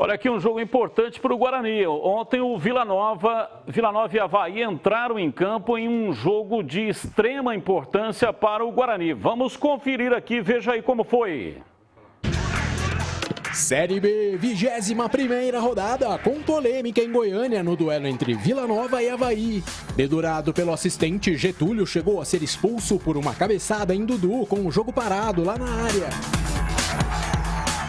Olha aqui um jogo importante para o Guarani. Ontem o Vila Nova e Avaí entraram em campo em um jogo de extrema importância para o Guarani. Vamos conferir aqui, veja aí como foi. Série B, 21ª rodada, com polêmica em Goiânia no duelo entre Vila Nova e Avaí. Dedurado pelo assistente, Getúlio chegou a ser expulso por uma cabeçada em Dudu com o jogo parado lá na área.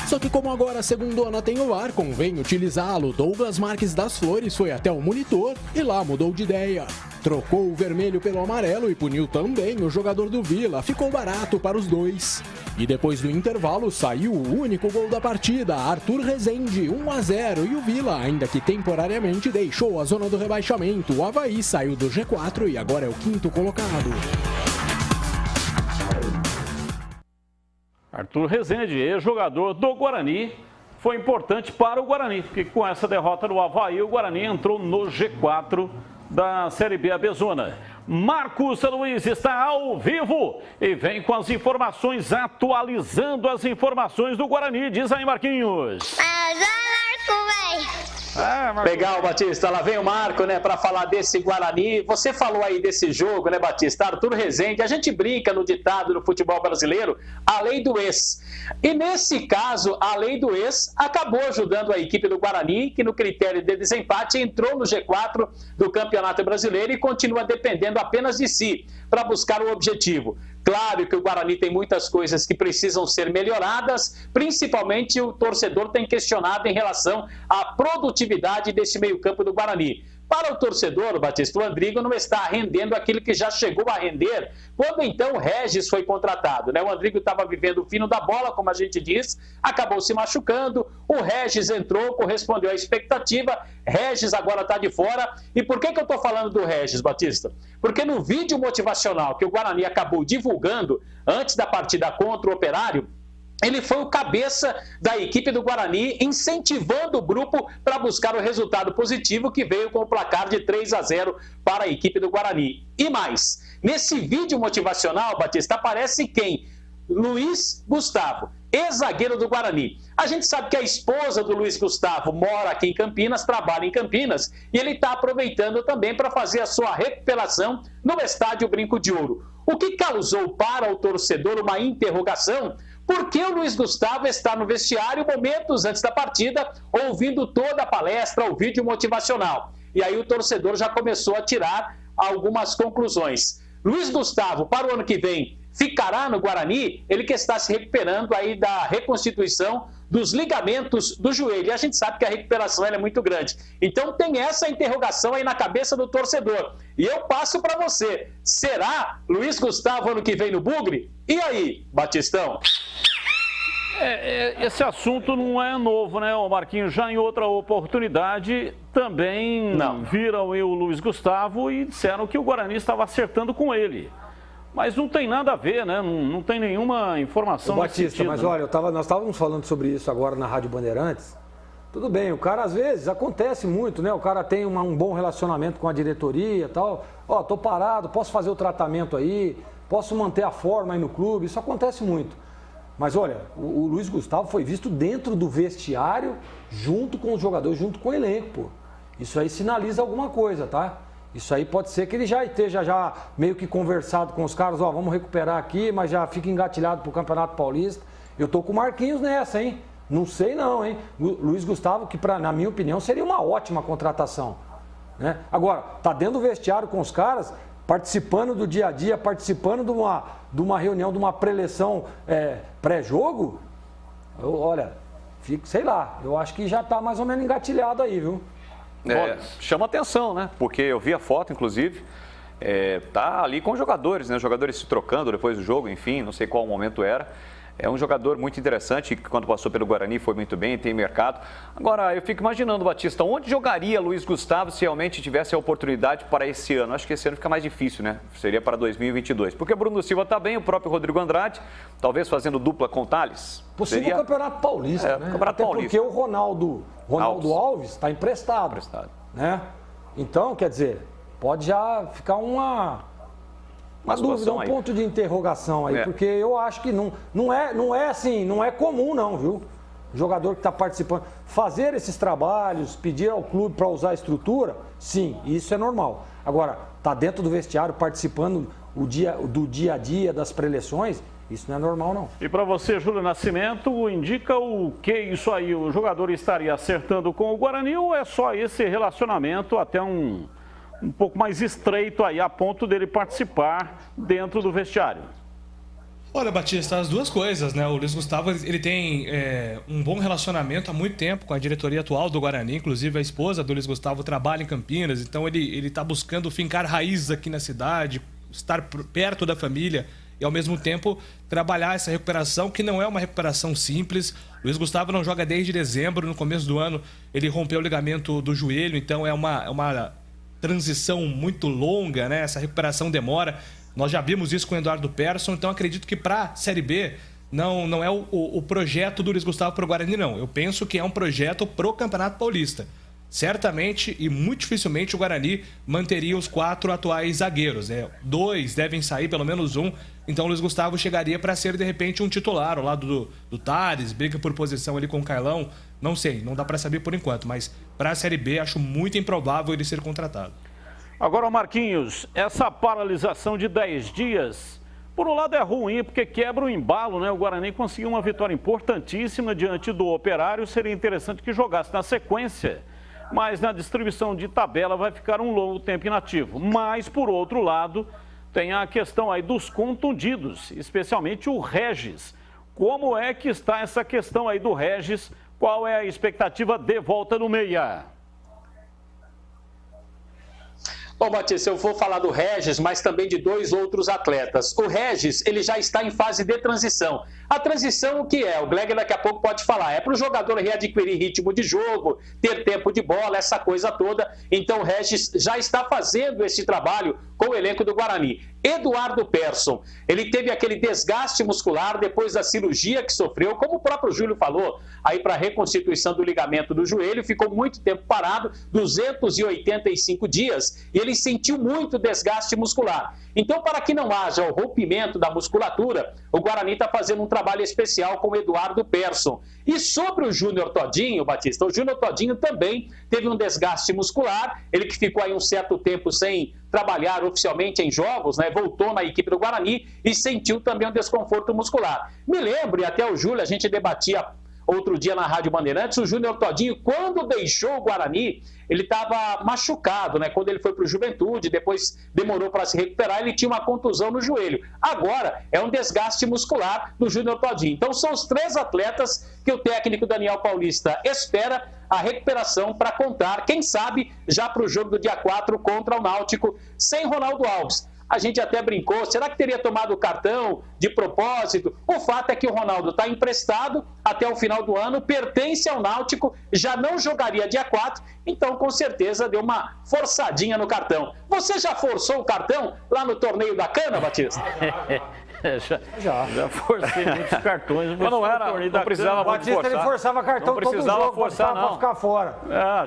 Só que como agora a segundona tem o VAR, convém utilizá-lo. Douglas Marques das Flores foi até o monitor e lá mudou de ideia. Trocou o vermelho pelo amarelo e puniu também o jogador do Vila. Ficou barato para os dois. E depois do intervalo saiu o único gol da partida, Arthur Rezende, 1-0. E o Vila, ainda que temporariamente, deixou a zona do rebaixamento. O Avaí saiu do G4 e agora é o 5º colocado. Arthur Rezende, ex-jogador do Guarani, foi importante para o Guarani, porque com essa derrota do Avaí, o Guarani entrou no G4 da Série B Abezona. Marcos Luiz está ao vivo e vem com as informações, atualizando as informações do Guarani. Diz aí, Marquinhos. Legal, Batista. Lá vem o Marco, né, para falar desse Guarani. Você falou aí desse jogo, né, Batista? Arthur Rezende. A gente brinca no ditado do futebol brasileiro, a lei do ex. E nesse caso, a lei do ex acabou ajudando a equipe do Guarani, que no critério de desempate entrou no G4 do Campeonato Brasileiro e continua dependendo apenas de si para buscar o objetivo. Claro que o Guarani tem muitas coisas que precisam ser melhoradas, principalmente o torcedor tem questionado em relação à produtividade desse meio-campo do Guarani. Para o torcedor, Batista, o Andrigo não está rendendo aquilo que já chegou a render quando então o Regis foi contratado, né? O Andrigo estava vivendo o fino da bola, como a gente diz, acabou se machucando, o Regis entrou, correspondeu à expectativa, Regis agora está de fora. E por que eu estou falando do Regis, Batista? Porque no vídeo motivacional que o Guarani acabou divulgando antes da partida contra o Operário, ele foi o cabeça da equipe do Guarani, incentivando o grupo para buscar o resultado positivo que veio com o placar de 3-0 para a equipe do Guarani. E mais, nesse vídeo motivacional, Batista, aparece quem? Luiz Gustavo, ex-zagueiro do Guarani. A gente sabe que a esposa do Luiz Gustavo mora aqui em Campinas, trabalha em Campinas, e ele está aproveitando também para fazer a sua recuperação no estádio Brinco de Ouro. O que causou para o torcedor uma interrogação? Por que o Luiz Gustavo está no vestiário momentos antes da partida, ouvindo toda a palestra, o vídeo motivacional? E aí o torcedor já começou a tirar algumas conclusões. Luiz Gustavo, para o ano que vem, ficará no Guarani? Ele que está se recuperando aí da reconstituição dos ligamentos do joelho. E a gente sabe que a recuperação ela é muito grande. Então tem essa interrogação aí na cabeça do torcedor. E eu passo para você. Será Luiz Gustavo ano que vem no Bugre? E aí, Batistão? Esse assunto não é novo, né, Marquinhos? Já em outra oportunidade também viram o Luiz Gustavo e disseram que o Guarani estava acertando com ele. Mas não tem nada a ver, né? Não tem nenhuma informação. Batista, sentido, mas né? olha, nós estávamos falando sobre isso agora na Rádio Bandeirantes. Tudo bem, o cara às vezes acontece muito, né? O cara tem um bom relacionamento com a diretoria e tal. Ó, tô parado, posso fazer o tratamento aí, posso manter a forma aí no clube, isso acontece muito. Mas olha, o Luiz Gustavo foi visto dentro do vestiário, junto com os jogadores, junto com o elenco, pô. Isso aí sinaliza alguma coisa, tá? Isso aí pode ser que ele já esteja meio que conversado com os caras, ó, vamos recuperar aqui, mas já fica engatilhado pro Campeonato Paulista. Eu tô com o Marquinhos nessa, hein? Não sei não, hein? Luiz Gustavo, que na minha opinião seria uma ótima contratação, né? Agora, tá dentro do vestiário com os caras, participando do dia a dia, participando de uma reunião, de uma preleção pré-jogo, olha, sei lá, eu acho que já tá mais ou menos engatilhado aí, viu? Chama atenção, né? Porque eu vi a foto, inclusive, tá ali com os jogadores, né? Os jogadores se trocando depois do jogo, enfim, não sei qual momento era. É um jogador muito interessante, que quando passou pelo Guarani foi muito bem, tem mercado. Agora, eu fico imaginando, Batista, onde jogaria Luiz Gustavo se realmente tivesse a oportunidade para esse ano? Acho que esse ano fica mais difícil, né? Seria para 2022. Porque o Bruno Silva está bem, o próprio Rodrigo Andrade, talvez fazendo dupla com o Thales. Possível Campeonato Paulista, né? Campeonato Paulista. Porque o Ronaldo Alves está emprestado, né? Então, quer dizer, pode já ficar uma dúvida, um ponto de interrogação aí, porque eu acho que não é assim, não é comum não, viu? jogador que está participando. Fazer esses trabalhos, pedir ao clube para usar a estrutura, sim, isso é normal. Agora, tá dentro do vestiário, participando do dia a dia, das preleções, isso não é normal, não. E para você, Júlio Nascimento, indica o que isso aí? O jogador estaria acertando com o Guarani ou é só esse relacionamento até um pouco mais estreito aí, a ponto dele participar dentro do vestiário? Olha, Batista, as duas coisas, né? O Luiz Gustavo, ele tem um bom relacionamento há muito tempo com a diretoria atual do Guarani. Inclusive, a esposa do Luiz Gustavo trabalha em Campinas, então ele está buscando fincar raízes aqui na cidade, estar perto da família e, ao mesmo tempo, trabalhar essa recuperação, que não é uma recuperação simples. O Luiz Gustavo não joga desde dezembro, no começo do ano ele rompeu o ligamento do joelho, então é uma transição muito longa, né? Essa recuperação demora. Nós já vimos isso com o Eduardo Persson, então acredito que para a Série B não é o projeto do Luiz Gustavo para o Guarani, não. Eu penso que é um projeto para o Campeonato Paulista. Certamente e muito dificilmente o Guarani manteria os 4 atuais zagueiros. 2 devem sair, pelo menos um. Então o Luiz Gustavo chegaria para ser, de repente, um titular ao lado do Tales, briga por posição ali com o Carlão. Não sei, não dá para saber por enquanto, mas para a Série B acho muito improvável ele ser contratado. Agora, Marquinhos, essa paralisação de 10 dias, por um lado é ruim, porque quebra o embalo, né? O Guarani conseguiu uma vitória importantíssima diante do Operário, seria interessante que jogasse na sequência, mas na distribuição de tabela vai ficar um longo tempo inativo. Mas, por outro lado, tem a questão aí dos contundidos, especialmente o Regis. Como é que está essa questão aí do Regis? Qual é a expectativa de volta no meia? Bom, Batista, eu vou falar do Regis, mas também de 2 outros atletas. O Regis, ele já está em fase de transição. A transição, o que é? O Glegg daqui a pouco pode falar. É para o jogador readquirir ritmo de jogo, ter tempo de bola, essa coisa toda. Então o Regis já está fazendo esse trabalho com o elenco do Guarani. Eduardo Persson, ele teve aquele desgaste muscular depois da cirurgia que sofreu, como o próprio Júlio falou, aí para a reconstituição do ligamento do joelho, ficou muito tempo parado, 285 dias, e ele sentiu muito desgaste muscular. Então, para que não haja o rompimento da musculatura, o Guarani está fazendo um trabalho especial com o Eduardo Persson. E sobre o Júnior Todinho, Batista, o Júnior Todinho também teve um desgaste muscular, ele que ficou aí um certo tempo sem trabalhar oficialmente em jogos, né? Voltou na equipe do Guarani e sentiu também um desconforto muscular. Me lembro, e até o Júlio, a gente debatia outro dia na Rádio Bandeirantes, o Júnior Todinho, quando deixou o Guarani, ele estava machucado, né? Quando ele foi para o Juventude, depois demorou para se recuperar, ele tinha uma contusão no joelho. Agora é um desgaste muscular do Júnior Todinho. Então são os 3 atletas que o técnico Daniel Paulista espera a recuperação para contar, quem sabe, já para o jogo do dia 4 contra o Náutico, sem Ronaldo Alves. A gente até brincou, será que teria tomado o cartão de propósito? O fato é que o Ronaldo está emprestado até o final do ano, pertence ao Náutico, já não jogaria dia 4, então com certeza deu uma forçadinha no cartão. Você já forçou o cartão lá no torneio da cana, Batista? Já forcei muitos cartões. Mas não era, não precisava muito forçar. Batista, ele forçava cartão todo jogo para ficar fora.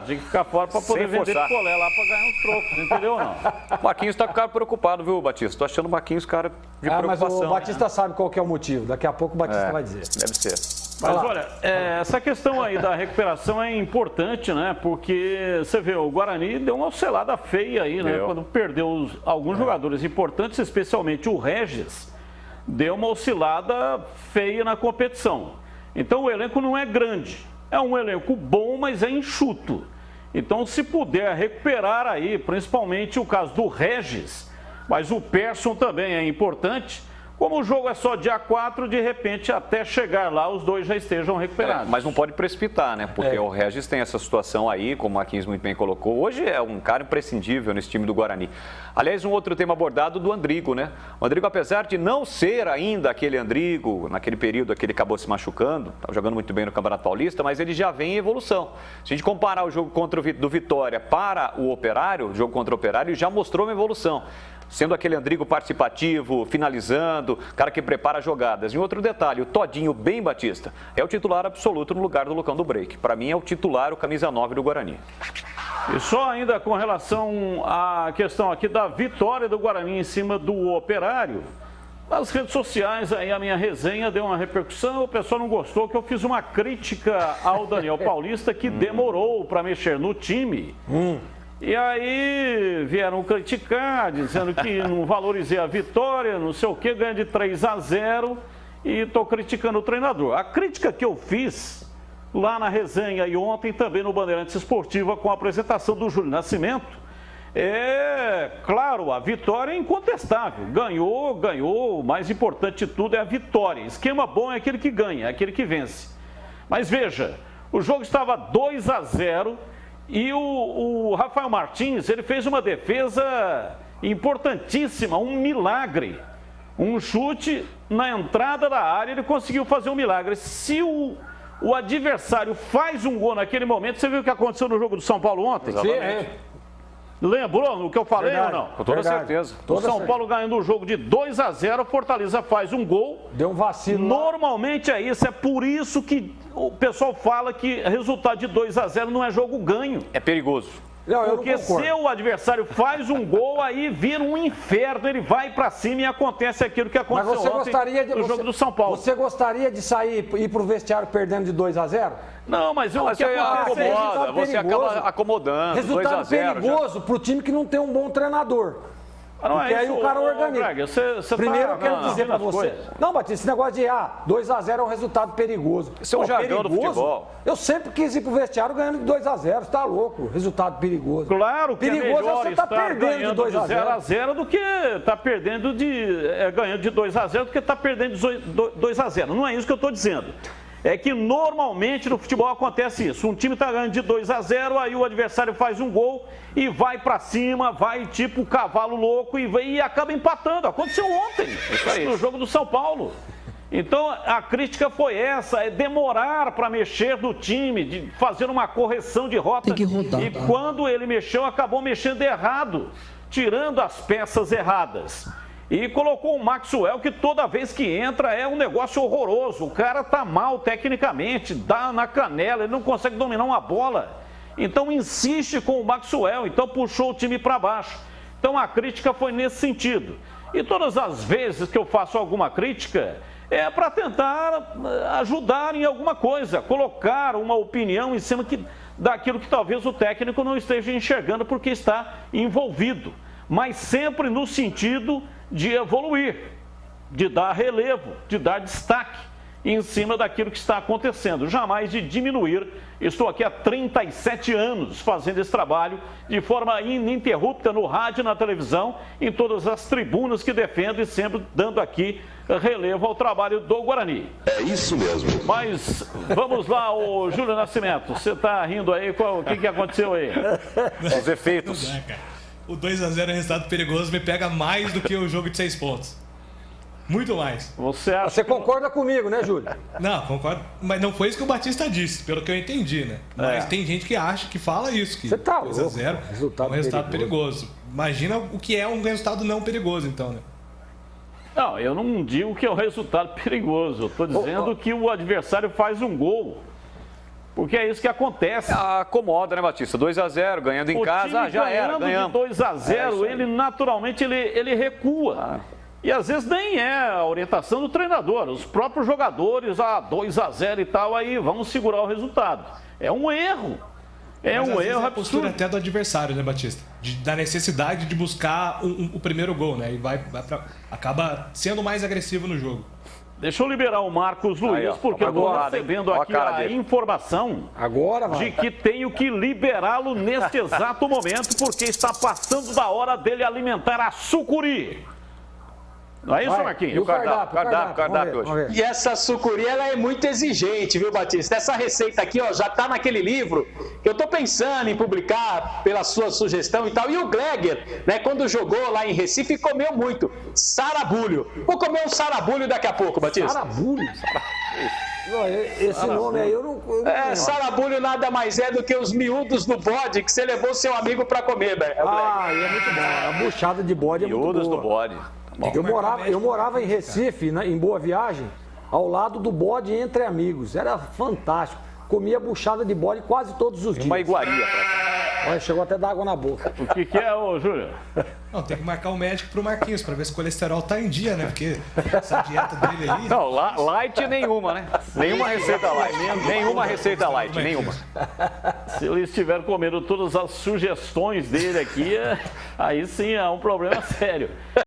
Tinha que ficar fora para poder vender picolé lá para ganhar uns trocos, entendeu ou não? O Marquinhos está com o cara preocupado, viu, Batista? Tô achando o Marquinhos cara de preocupação. Mas o Batista sabe qual que é o motivo. Daqui a pouco o Batista vai dizer. Deve ser. Mas olha, essa questão aí da recuperação é importante, né? Porque você vê, o Guarani deu uma oscilada feia aí, né? Quando perdeu alguns jogadores importantes, especialmente o Regis, deu uma oscilada feia na competição. Então o elenco não é grande, é um elenco bom, mas é enxuto. Então se puder recuperar aí, principalmente o caso do Regis, mas o Persson também é importante. Como o jogo é só dia 4, de repente, até chegar lá, os 2 já estejam recuperados. Mas não pode precipitar, né? Porque o Regis tem essa situação aí, como o Marquinhos muito bem colocou. Hoje é um cara imprescindível nesse time do Guarani. Aliás, um outro tema abordado do Andrigo, né? O Andrigo, apesar de não ser ainda aquele Andrigo, naquele período que ele acabou se machucando, estava jogando muito bem no Campeonato Paulista, mas ele já vem em evolução. Se a gente comparar o jogo do Vitória para o Operário, o jogo contra o Operário, já mostrou uma evolução. Sendo aquele Andrigo participativo, finalizando, cara que prepara jogadas. E outro detalhe, o Todinho bem Batista é o titular absoluto no lugar do Lucão do Break. Para mim é o titular, o camisa 9 do Guarani. E só ainda com relação à questão aqui da vitória do Guarani em cima do Operário, Nas redes sociais, aí a minha resenha deu uma repercussão, o pessoal não gostou que eu fiz uma crítica ao Daniel Paulista que demorou para mexer no time. E aí vieram criticar, dizendo que não valorizei a vitória, não sei o que, ganha de 3-0 e estou criticando o treinador. A crítica que eu fiz lá na resenha e ontem também no Bandeirantes Esportiva com a apresentação do Júlio Nascimento, claro, a vitória é incontestável. Ganhou, o mais importante de tudo é a vitória. Esquema bom é aquele que ganha, é aquele que vence. Mas veja, o jogo estava 2-0 e o Rafael Martins, ele fez uma defesa importantíssima, um milagre. Um chute na entrada da área, ele conseguiu fazer um milagre. Se o adversário faz um gol naquele momento, você viu o que aconteceu no jogo do São Paulo ontem? Exatamente. Lembrou no que eu falei ou não? Com toda certeza. O São Paulo ganhando o jogo de 2-0, Fortaleza faz um gol. Deu um vacilo. Normalmente é isso, é por isso que o pessoal fala que resultado de 2-0 não é jogo ganho. É perigoso. Não, porque se o adversário faz um gol, aí vira um inferno, ele vai pra cima e acontece aquilo que aconteceu ontem no jogo do São Paulo. Você gostaria de sair e ir pro vestiário perdendo de 2-0? Não, mas o que acontece é isso. Você acaba acomodando. Resultado perigoso pro time que não tem um bom treinador. Não porque é aí isso, o cara organiza. Greg, você Primeiro tá, eu quero dizer pra você. Não, Batista, esse negócio de 2-0 é um resultado perigoso. Isso é um jargão do futebol. Eu sempre quis ir pro vestiário ganhando de 2-0. Você tá louco? Resultado perigoso. Claro que perigoso é melhor você tá estar perdendo ganhando de 0-0 do que tá perdendo ganhando de 2-0 do que tá perdendo de 2-0. Não é isso que eu tô dizendo. É que normalmente no futebol acontece isso. Um time está ganhando de 2-0, aí o adversário faz um gol e vai para cima, vai tipo cavalo louco e acaba empatando. Aconteceu ontem, no jogo do São Paulo. Então a crítica foi essa, é demorar para mexer no time, de fazer uma correção de rota. Tem que rodar, e quando ele mexeu, acabou mexendo errado, tirando as peças erradas. E colocou o Maxwell, que toda vez que entra é um negócio horroroso. O cara tá mal tecnicamente, dá na canela, ele não consegue dominar uma bola. Então insiste com o Maxwell, então puxou o time para baixo. Então a crítica foi nesse sentido. E todas as vezes que eu faço alguma crítica, é para tentar ajudar em alguma coisa, colocar uma opinião em cima daquilo que talvez o técnico não esteja enxergando porque está envolvido. Mas sempre no sentido de evoluir, de dar relevo, de dar destaque em cima daquilo que está acontecendo, jamais de diminuir. Estou aqui há 37 anos fazendo esse trabalho de forma ininterrupta no rádio e na televisão, em todas as tribunas que defendo e sempre dando aqui relevo ao trabalho do Guarani. É isso mesmo. Mas vamos lá, ô Júlio Nascimento, você está rindo aí, o que aconteceu aí? Os efeitos. O 2-0 é resultado perigoso, me pega mais do que o jogo de 6 pontos. Muito mais. Você concorda comigo, né, Júlio? Não, concordo. Mas não foi isso que o Batista disse, pelo que eu entendi, né? Mas tem gente que acha, que fala isso, que 2-0 é um resultado perigoso. Imagina o que é um resultado não perigoso, então, né? Não, eu não digo que é um resultado perigoso. Eu estou dizendo que o adversário faz um gol. Porque é isso que acontece. Acomoda, né, Batista? 2-0, ganhando em casa, já era, ganhamos. 2-0, ele naturalmente ele recua. E às vezes nem é a orientação do treinador. Os próprios jogadores, 2-0 e tal, aí vamos segurar o resultado. É um erro. Mas, um erro é a absurdo. postura até do adversário, né, Batista? Da necessidade de buscar o primeiro gol, né? E acaba sendo mais agressivo no jogo. Deixa eu liberar o Marcos Luiz, porque eu estou recebendo aqui a informação de que tenho que liberá-lo neste exato momento, porque está passando da hora dele alimentar a sucuri. Não é isso, Marquinhos? E o cardápio hoje. E essa sucuri, ela é muito exigente, viu, Batista? Essa receita aqui, ó, já tá naquele livro que eu tô pensando em publicar pela sua sugestão e tal. E o Gleger, né, quando jogou lá em Recife, comeu muito sarabulho. Vou comer um sarabulho daqui a pouco, Batista. Sarabulho? Esse nome aí eu não sarabulho nada mais é do que os miúdos do bode que você levou seu amigo pra comer, velho. É muito bom. A buchada de bode é muito boa. Miúdos do bode. Eu morava em Recife, em Boa Viagem, ao lado do bode Entre Amigos. Era fantástico. Comia buchada de bode quase todos os dias. Uma iguaria. Olha, chegou até dar água na boca. O que é, ô Júlio? Não, tem que marcar o médico pro Marquinhos pra ver se o colesterol tá em dia, né? Porque essa dieta dele aí... Não, light nenhuma, né? Nenhuma receita light. Nenhuma receita light, nenhuma. Se ele estiver comendo todas as sugestões dele aqui, aí sim é um problema sério.